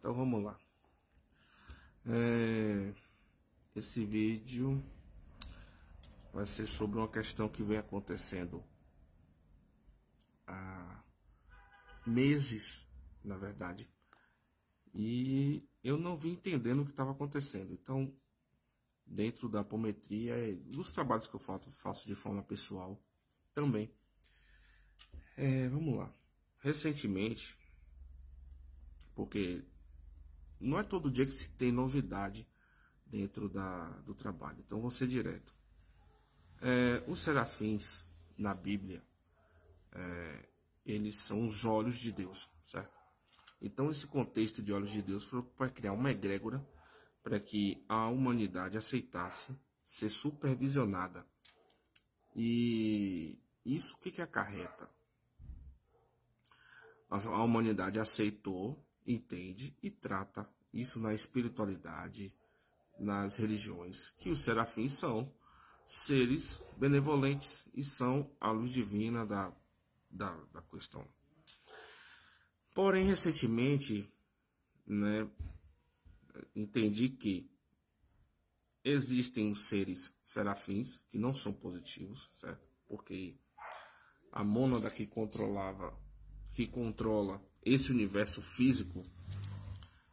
Então vamos lá. Esse vídeo vai ser sobre uma questão que vem acontecendo há meses, na verdade, e eu não vim entendendo o que estava acontecendo. Então, dentro da apometria, dos trabalhos que eu faço de forma pessoal também. Vamos lá. Recentemente, porque não é todo dia que se tem novidade dentro do trabalho, então vou ser direto. Os serafins na Bíblia, eles são os olhos de Deus, certo? Então esse contexto de olhos de Deus foi para criar uma egrégora para que a humanidade aceitasse ser supervisionada. E isso o que acarreta? A humanidade aceitou, entende e trata isso na espiritualidade, nas religiões, que os serafins são seres benevolentes e são a luz divina da questão. Porém, recentemente, entendi que existem seres serafins que não são positivos, certo? Porque a mônada que controla esse universo físico,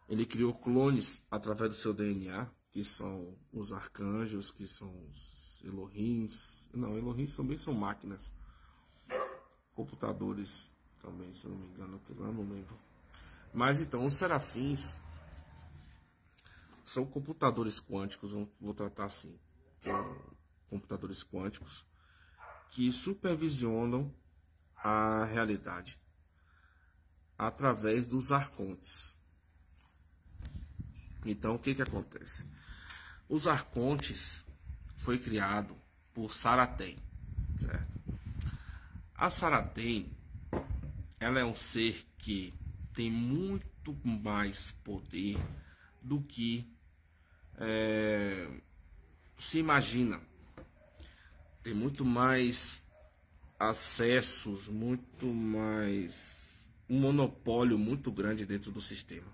ele criou clones através do seu DNA, que são os arcanjos, que são os Elohims. Não, Elohims também são máquinas. Computadores também, se eu não me engano, que lá não lembro. Mas então, os serafins são computadores quânticos, vou tratar assim, computadores quânticos que supervisionam a realidade através dos arcontes. Então, o que acontece? Os arcontes foi criado por Saratem, certo? A Saratem, ela é um ser que tem muito mais poder do que se imagina. Tem muito mais acessos, muito mais um monopólio muito grande dentro do sistema.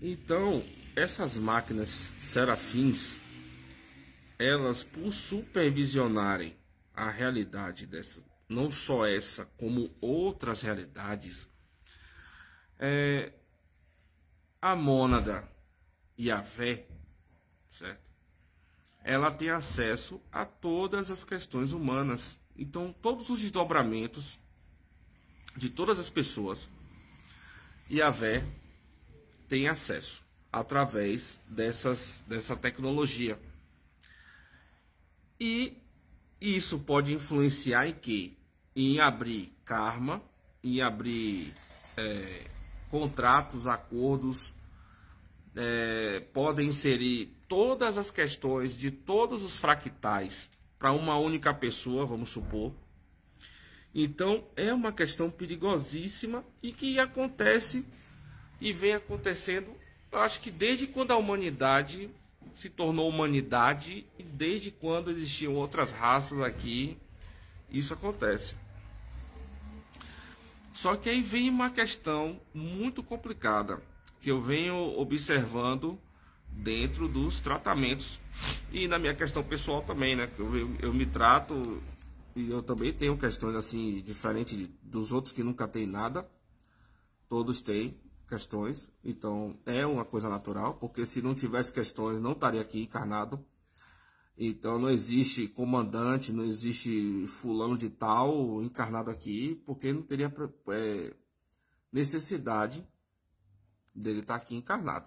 Então, essas máquinas serafins, elas, por supervisionarem a realidade dessa, não só essa, como outras realidades, a mônada Yahvé, certo? Ela tem acesso a todas as questões humanas. Então, todos os desdobramentos de todas as pessoas, Yahvé tem acesso através dessa tecnologia. E isso pode influenciar em quê? Em abrir karma, em abrir contratos, acordos, podem inserir todas as questões de todos os fractais para uma única pessoa, vamos supor. Então é uma questão perigosíssima e que acontece e vem acontecendo, eu acho que desde quando a humanidade se tornou humanidade e desde quando existiam outras raças aqui, isso acontece. Só que aí vem uma questão muito complicada que eu venho observando dentro dos tratamentos e na minha questão pessoal também, né? Eu me trato e eu também tenho questões assim diferentes dos outros que nunca tem nada. Todos têm questões, então é uma coisa natural, porque se não tivesse questões não estaria aqui encarnado. Então não existe comandante, não existe fulano de tal encarnado aqui, porque não teria necessidade dele estar aqui encarnado.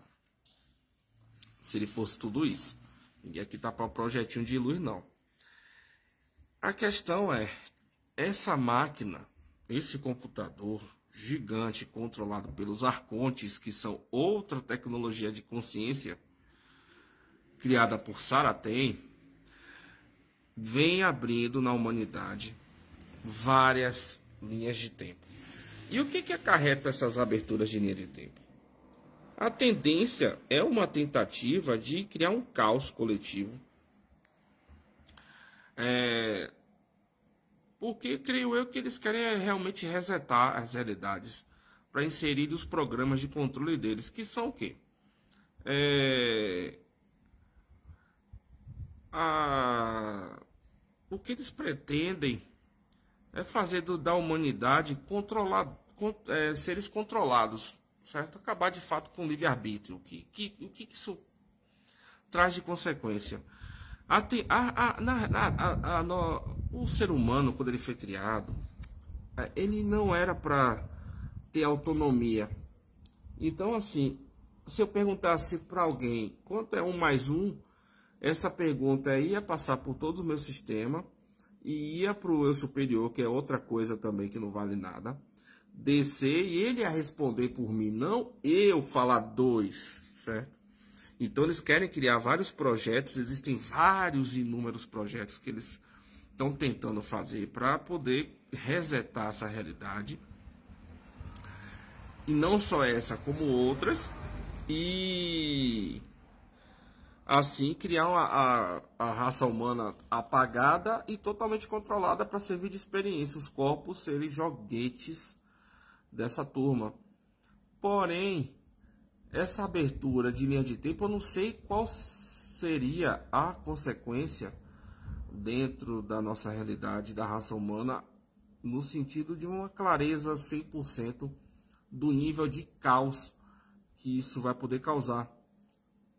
Se ele fosse tudo isso. Ninguém aqui está para um projetinho de luz, não. A questão é, essa máquina, esse computador gigante controlado pelos arcontes, que são outra tecnologia de consciência criada por Saratem, vem abrindo na humanidade várias linhas de tempo. E o que acarreta essas aberturas de linha de tempo? A tendência é uma tentativa de criar um caos coletivo. Porque creio eu que eles querem realmente resetar as realidades. para inserir os programas de controle deles, que são o quê? O que eles pretendem é fazer da humanidade seres controlados, certo? Acabar de fato com o livre-arbítrio. O que isso traz de consequência? O ser humano, quando ele foi criado, ele não era para ter autonomia. Então, assim, se eu perguntasse para alguém quanto é 1 mais 1, essa pergunta ia passar por todo o meu sistema e ia para o eu superior, que é outra coisa também que não vale nada, descer e ele ia responder por mim, não eu falar 2, certo? Então eles querem criar vários projetos, existem vários inúmeros projetos que eles estão tentando fazer para poder resetar essa realidade. E não só essa, como outras. E assim criar a raça humana apagada e totalmente controlada para servir de experiência. Os corpos serem joguetes dessa turma. Porém, essa abertura de linha de tempo, eu não sei qual seria a consequência dentro da nossa realidade, da raça humana, no sentido de uma clareza 100% do nível de caos que isso vai poder causar.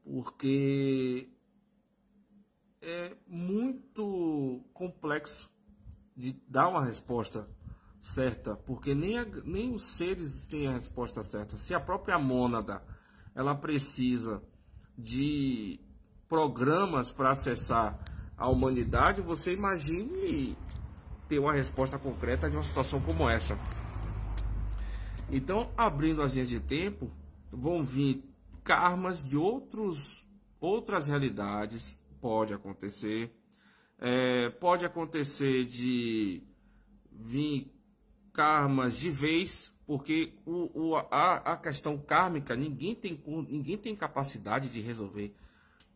Porque é muito complexo de dar uma resposta certa, porque nem os seres têm a resposta certa. Se a própria mônada ela precisa de programas para acessar a humanidade, você imagine ter uma resposta concreta de uma situação como essa. Então, abrindo as linhas de tempo, vão vir karmas de outras realidades. Pode acontecer. Pode acontecer de vir karmas de vez, porque a questão kármica, ninguém tem capacidade de resolver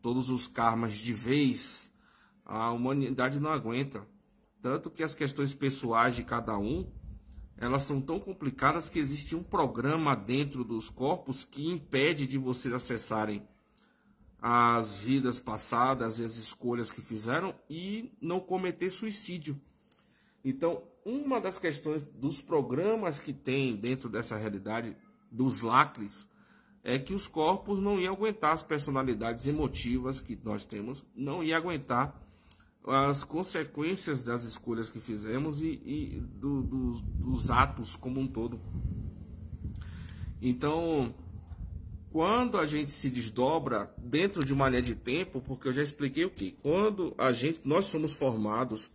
todos os karmas de vez. A humanidade não aguenta. Tanto que as questões pessoais de cada um, elas são tão complicadas que existe um programa dentro dos corpos que impede de vocês acessarem as vidas passadas e as escolhas que fizeram e não cometer suicídio. Então, uma das questões dos programas que tem dentro dessa realidade, dos lacres, é que os corpos não iam aguentar as personalidades emotivas que nós temos, não iam aguentar as consequências das escolhas que fizemos e dos atos como um todo. Então, quando a gente se desdobra dentro de uma linha de tempo, porque eu já expliquei o que? Quando nós somos formados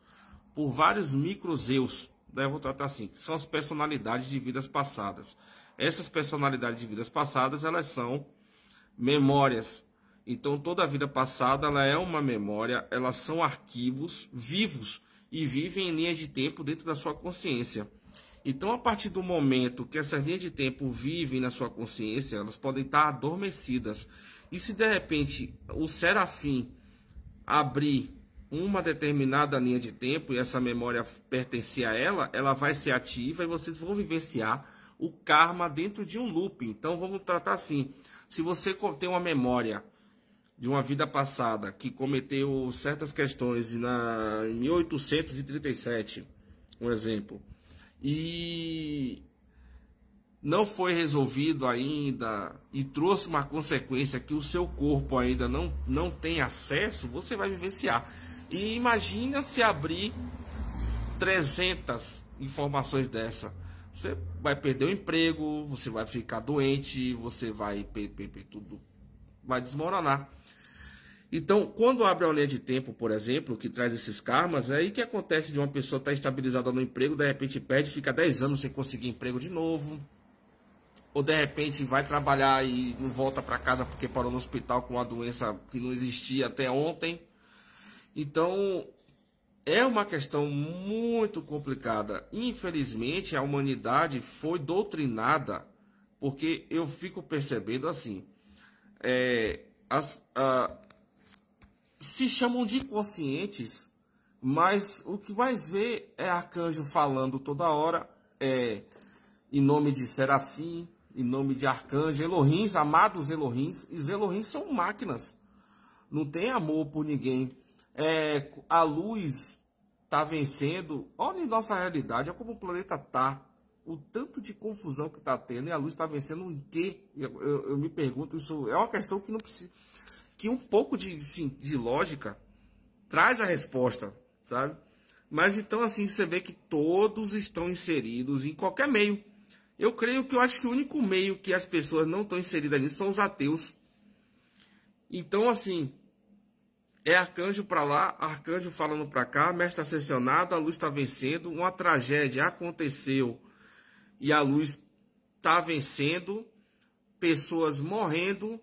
por vários microzeus, né? Eu vou tratar assim, que são as personalidades de vidas passadas. Essas personalidades de vidas passadas, elas são memórias. Então, toda a vida passada, ela é uma memória, elas são arquivos vivos e vivem em linhas de tempo dentro da sua consciência. Então, a partir do momento que essas linhas de tempo vivem na sua consciência, elas podem estar adormecidas. E se de repente o Serafim abrir uma determinada linha de tempo e essa memória pertencer a ela, ela vai ser ativa e vocês vão vivenciar o karma dentro de um loop. Então, vamos tratar assim. Se você tem uma memória de uma vida passada que cometeu certas questões em 1837, um exemplo, e não foi resolvido ainda e trouxe uma consequência que o seu corpo ainda não tem acesso, você vai vivenciar. E imagina se abrir 300 informações dessa. Você vai perder o emprego, você vai ficar doente, você vai tudo vai desmoronar. Então, quando abre uma linha de tempo, por exemplo, que traz esses karmas, é aí que acontece de uma pessoa estar estabilizada no emprego, de repente perde, fica 10 anos sem conseguir emprego de novo. Ou de repente vai trabalhar e não volta para casa porque parou no hospital com uma doença que não existia até ontem. Então, é uma questão muito complicada. Infelizmente, a humanidade foi doutrinada, porque eu fico percebendo assim, se chamam de inconscientes, mas o que mais vê é arcanjo falando toda hora, em nome de Serafim, em nome de Arcanjo, Elohims, amados Elohims, e os Elohims são máquinas, não tem amor por ninguém. A luz está vencendo, olha a nossa realidade, olha como o planeta está, o tanto de confusão que está tendo, e a luz está vencendo em quê? Eu me pergunto, isso é uma questão que não precisa, que um pouco de lógica traz a resposta, sabe? Mas então assim, você vê que todos estão inseridos em qualquer meio. Eu acho que o único meio que as pessoas não estão inseridas nisso são os ateus. Então assim, é arcanjo para lá, arcanjo falando para cá, mestre ascensionado, a luz está vencendo, uma tragédia aconteceu e a luz está vencendo, pessoas morrendo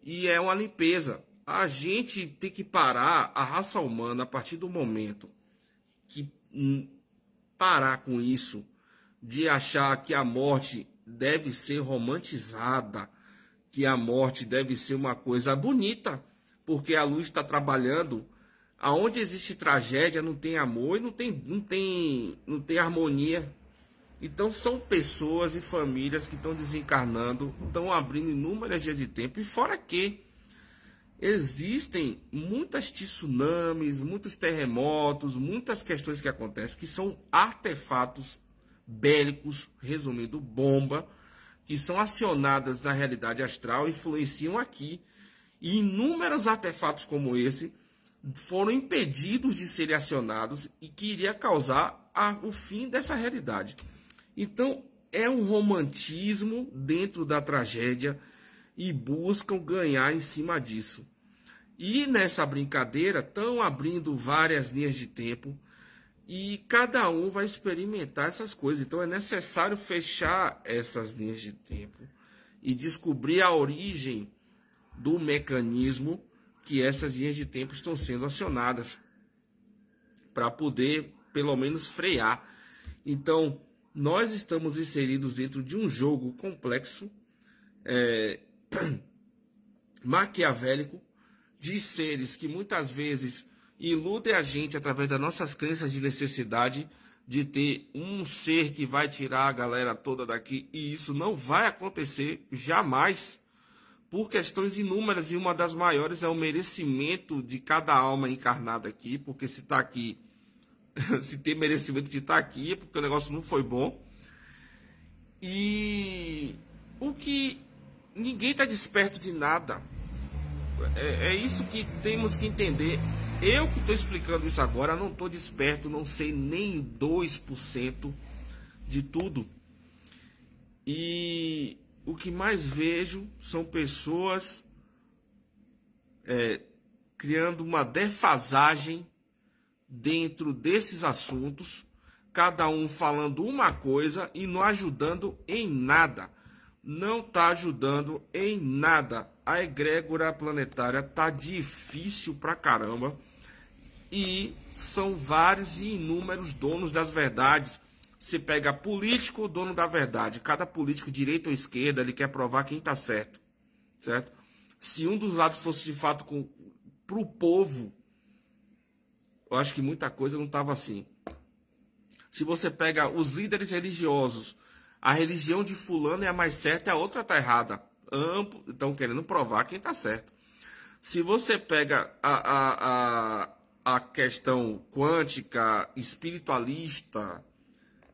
e é uma limpeza. A gente tem que parar, a raça humana, a partir do momento que parar com isso, de achar que a morte deve ser romantizada, que a morte deve ser uma coisa bonita, porque a luz está trabalhando. Aonde existe tragédia não tem amor e não tem harmonia. Então são pessoas e famílias que estão desencarnando, estão abrindo inúmeras dias de tempo, e fora que existem muitas tsunamis, muitos terremotos, muitas questões que acontecem que são artefatos bélicos, resumindo, bomba, que são acionadas na realidade astral, influenciam aqui. E inúmeros artefatos como esse foram impedidos de serem acionados e que iria causar o fim dessa realidade. Então, é um romantismo dentro da tragédia e buscam ganhar em cima disso. E nessa brincadeira estão abrindo várias linhas de tempo e cada um vai experimentar essas coisas. Então é necessário fechar essas linhas de tempo e descobrir a origem do mecanismo que essas linhas de tempo estão sendo acionadas para poder pelo menos frear. Então nós estamos inseridos dentro de um jogo complexo, maquiavélico, de seres que muitas vezes iludem a gente através das nossas crenças de necessidade de ter um ser que vai tirar a galera toda daqui, e isso não vai acontecer jamais, por questões inúmeras, e uma das maiores é o merecimento de cada alma encarnada aqui, porque se está aqui, se tem merecimento de estar aqui, é porque o negócio não foi bom. E o que ninguém está desperto de nada. É isso que temos que entender. Eu que estou explicando isso agora, não estou desperto, não sei nem 2% de tudo. E o que mais vejo são pessoas criando uma defasagem dentro desses assuntos, cada um falando uma coisa e não ajudando em nada. Não está ajudando em nada. A egrégora planetária tá difícil pra caramba. E são vários e inúmeros donos das verdades. Você pega político, dono da verdade. Cada político, direita ou esquerda, ele quer provar quem tá certo. Certo? Se um dos lados fosse de fato pro povo, eu acho que muita coisa não tava assim. Se você pega os líderes religiosos, a religião de fulano é a mais certa e a outra tá errada. Ambos estão querendo provar quem tá certo. Se você pega a questão quântica, espiritualista,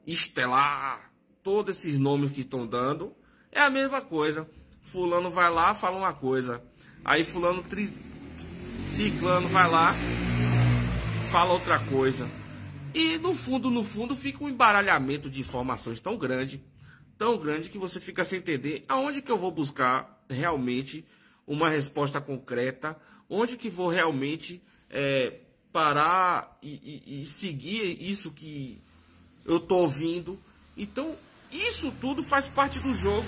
estelar, todos esses nomes que estão dando, é a mesma coisa. Fulano vai lá, fala uma coisa. Aí fulano ciclano vai lá, fala outra coisa. E no fundo fica um embaralhamento de informações tão grande que você fica sem entender aonde que eu vou buscar realmente uma resposta concreta, onde que vou realmente parar e seguir isso que eu tô ouvindo. Então isso tudo faz parte do jogo.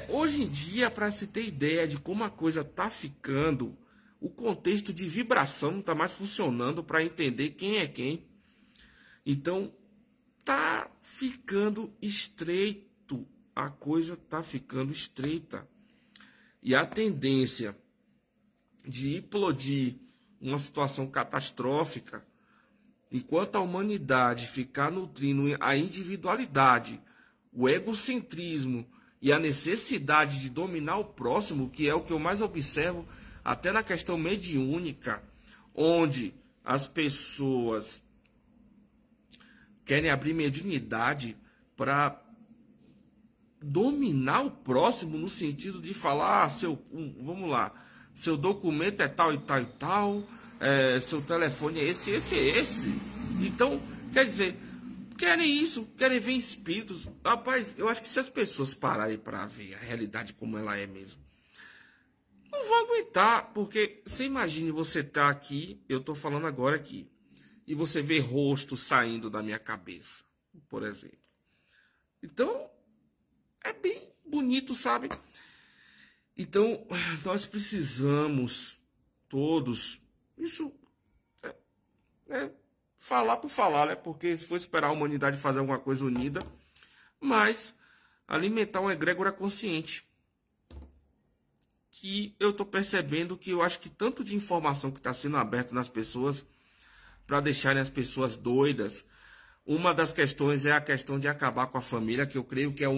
Hoje em dia, para se ter ideia de como a coisa tá ficando, o contexto de vibração não tá mais funcionando para entender quem é quem. Então tá ficando estreito, a coisa tá ficando estreita. E a tendência de implodir uma situação catastrófica Enquanto a humanidade ficar nutrindo a individualidade, o egocentrismo e a necessidade de dominar o próximo, que é o que eu mais observo até na questão mediúnica, onde as pessoas querem abrir mediunidade para dominar o próximo no sentido de falar, vamos lá, seu documento é tal e tal e tal, seu telefone é esse, esse e esse. Então, quer dizer, querem isso, querem ver espíritos. Rapaz, eu acho que se as pessoas pararem para ver a realidade como ela é mesmo, não vão aguentar, porque você imagine você tá aqui, eu tô falando agora aqui, e você vê rosto saindo da minha cabeça, por exemplo. Então, é bem bonito, sabe? Então, nós precisamos, todos, isso é falar por falar, né? Porque se for esperar a humanidade fazer alguma coisa unida, mas alimentar uma egrégora consciente. Que eu tô percebendo que eu acho que tanto de informação que está sendo aberta nas pessoas, para deixarem as pessoas doidas. Uma das questões é a questão de acabar com a família, que eu creio que era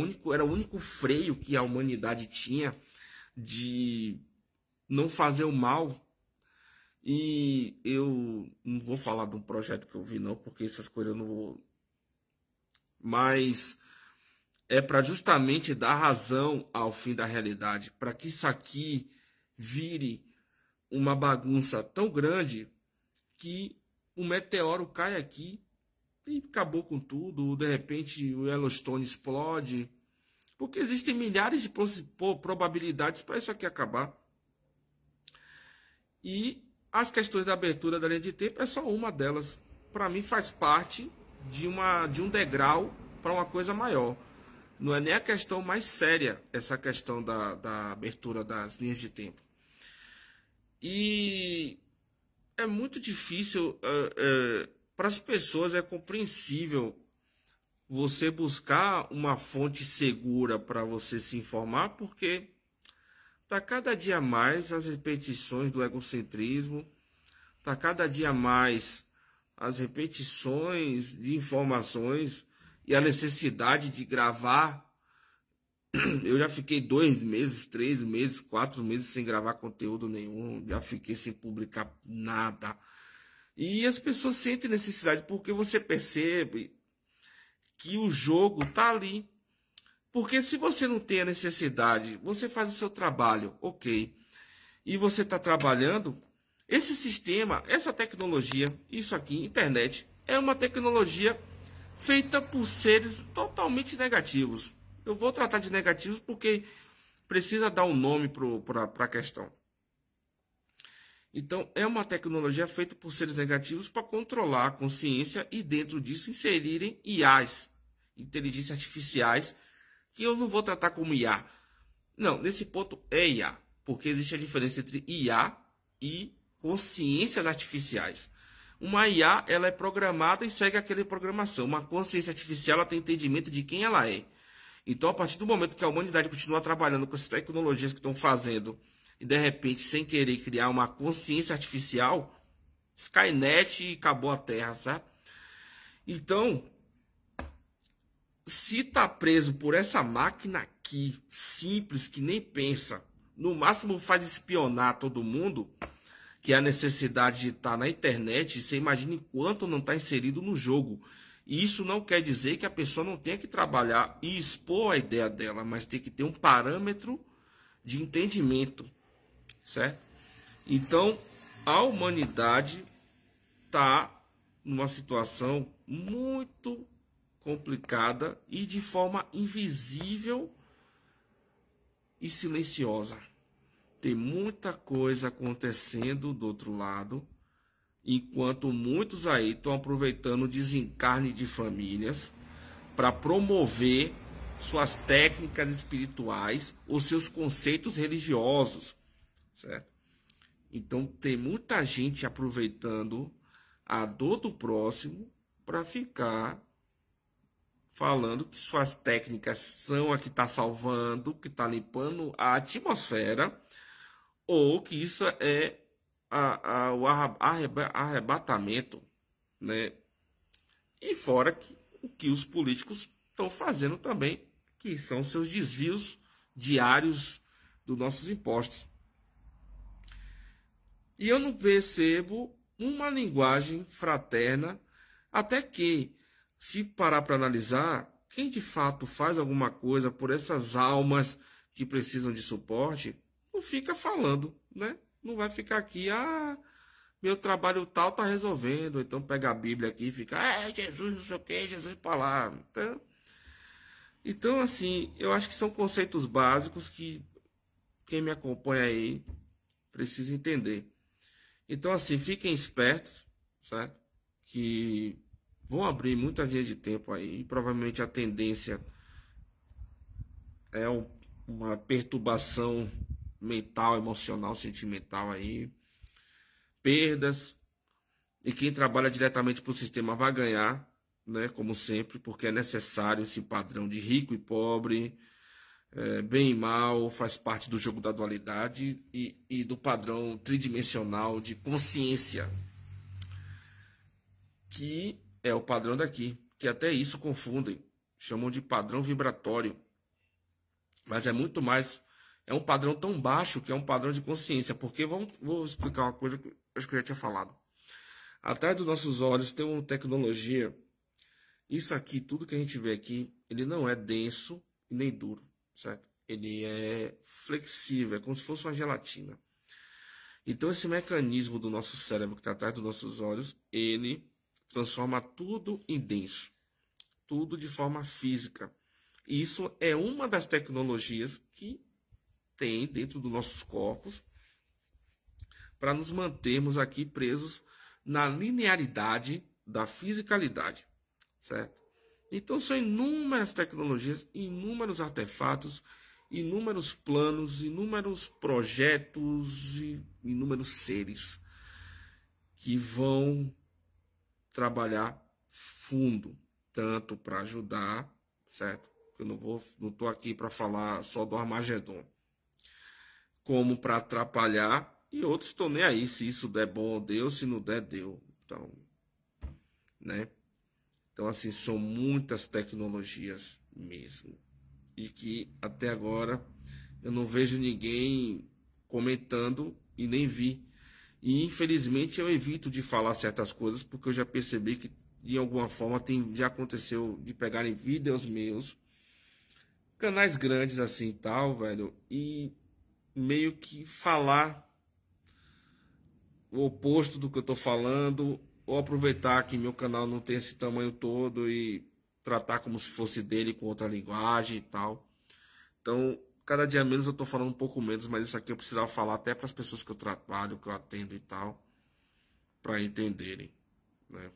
o único freio que a humanidade tinha de não fazer o mal. E eu não vou falar de um projeto que eu vi não, porque essas coisas eu não vou... Mas é para justamente dar razão ao fim da realidade, para que isso aqui vire uma bagunça tão grande que um meteoro cai aqui e acabou com tudo. De repente o Yellowstone explode, porque existem milhares de probabilidades para isso aqui acabar. E as questões da abertura da linha de tempo é só uma delas. Para mim faz parte de um degrau para uma coisa maior. Não é nem a questão mais séria, essa questão da abertura das linhas de tempo. E é muito difícil, para as pessoas é compreensível você buscar uma fonte segura para você se informar, porque está cada dia mais as repetições do egocentrismo, está cada dia mais as repetições de informações e a necessidade de gravar. Eu já fiquei 2 meses, 3 meses, 4 meses sem gravar conteúdo nenhum, já fiquei sem publicar nada. E as pessoas sentem necessidade, porque você percebe que o jogo tá ali. Porque se você não tem a necessidade, você faz o seu trabalho, ok. E você está trabalhando, esse sistema, essa tecnologia, isso aqui, internet, é uma tecnologia feita por seres totalmente negativos. Eu vou tratar de negativos porque precisa dar um nome para a questão. Então, é uma tecnologia feita por seres negativos para controlar a consciência e dentro disso inserirem IAs, inteligências artificiais, que eu não vou tratar como IA. Não, nesse ponto é IA, porque existe a diferença entre IA e consciências artificiais. Uma IA, ela é programada e segue aquela programação. Uma consciência artificial, ela tem entendimento de quem ela é. Então, a partir do momento que a humanidade continua trabalhando com essas tecnologias que estão fazendo e, de repente, sem querer criar uma consciência artificial, Skynet e acabou a Terra, sabe? Então, se tá preso por essa máquina aqui, simples, que nem pensa, no máximo faz espionar todo mundo, que é a necessidade de estar na internet, você imagina enquanto não está inserido no jogo. E isso não quer dizer que a pessoa não tenha que trabalhar e expor a ideia dela, mas tem que ter um parâmetro de entendimento, certo? Então, a humanidade está numa situação muito complicada e de forma invisível e silenciosa. Tem muita coisa acontecendo do outro lado, enquanto muitos aí estão aproveitando o desencarne de famílias para promover suas técnicas espirituais ou seus conceitos religiosos, certo? Então tem muita gente aproveitando a dor do próximo para ficar falando que suas técnicas são a que está salvando, que está limpando a atmosfera, ou que isso é o arrebatamento, né, E fora o que os políticos estão fazendo também, que são seus desvios diários dos nossos impostos. E eu não percebo uma linguagem fraterna, até que, se parar para analisar, quem de fato faz alguma coisa por essas almas que precisam de suporte, não fica falando, né? Não vai ficar aqui, meu trabalho tal tá resolvendo, então pega a Bíblia aqui e fica, Jesus não sei o que, Jesus para lá. Então, assim, eu acho que são conceitos básicos que quem me acompanha aí precisa entender. Então, assim, fiquem espertos, certo? Que vão abrir muitas linhas de tempo aí. E provavelmente a tendência é uma perturbação mental, emocional, sentimental aí. Perdas. E quem trabalha diretamente para o sistema vai ganhar, né? Como sempre, porque é necessário esse padrão de rico e pobre, bem e mal, faz parte do jogo da dualidade e do padrão tridimensional de consciência, que é o padrão daqui, que até isso confundem, chamam de padrão vibratório, mas é muito mais, é um padrão tão baixo que é um padrão de consciência, porque vou explicar uma coisa que acho que eu já tinha falado. Atrás dos nossos olhos tem uma tecnologia, isso aqui, tudo que a gente vê aqui, ele não é denso e nem duro, certo? Ele é flexível, é como se fosse uma gelatina. Então esse mecanismo do nosso cérebro que está atrás dos nossos olhos, ele transforma tudo em denso, tudo de forma física. E isso é uma das tecnologias que tem dentro dos nossos corpos para nos mantermos aqui presos na linearidade da fisicalidade, certo? Então são inúmeras tecnologias, inúmeros artefatos, inúmeros planos, inúmeros projetos e inúmeros seres que vão trabalhar fundo, tanto para ajudar, certo? Eu não estou aqui para falar só do Armagedon, como para atrapalhar, e outros estão nem aí, se isso der bom, deu, se não der, deu. Então, né? Então, assim, são muitas tecnologias mesmo. E que até agora eu não vejo ninguém comentando e nem vi. E infelizmente eu evito de falar certas coisas porque eu já percebi que de alguma forma já aconteceu de pegarem vídeos meus, canais grandes assim e tal, velho, e meio que falar o oposto do que eu tô falando, ou aproveitar que meu canal não tem esse tamanho todo e tratar como se fosse dele com outra linguagem e tal. Então, cada dia menos eu tô falando um pouco menos, mas isso aqui eu precisava falar até para as pessoas que eu trabalho, que eu atendo e tal, para entenderem, né?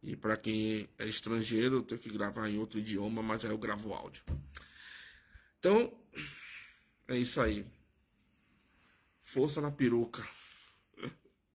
E para quem é estrangeiro, eu tenho que gravar em outro idioma, mas aí eu gravo áudio. Então, é isso aí. Força na peruca.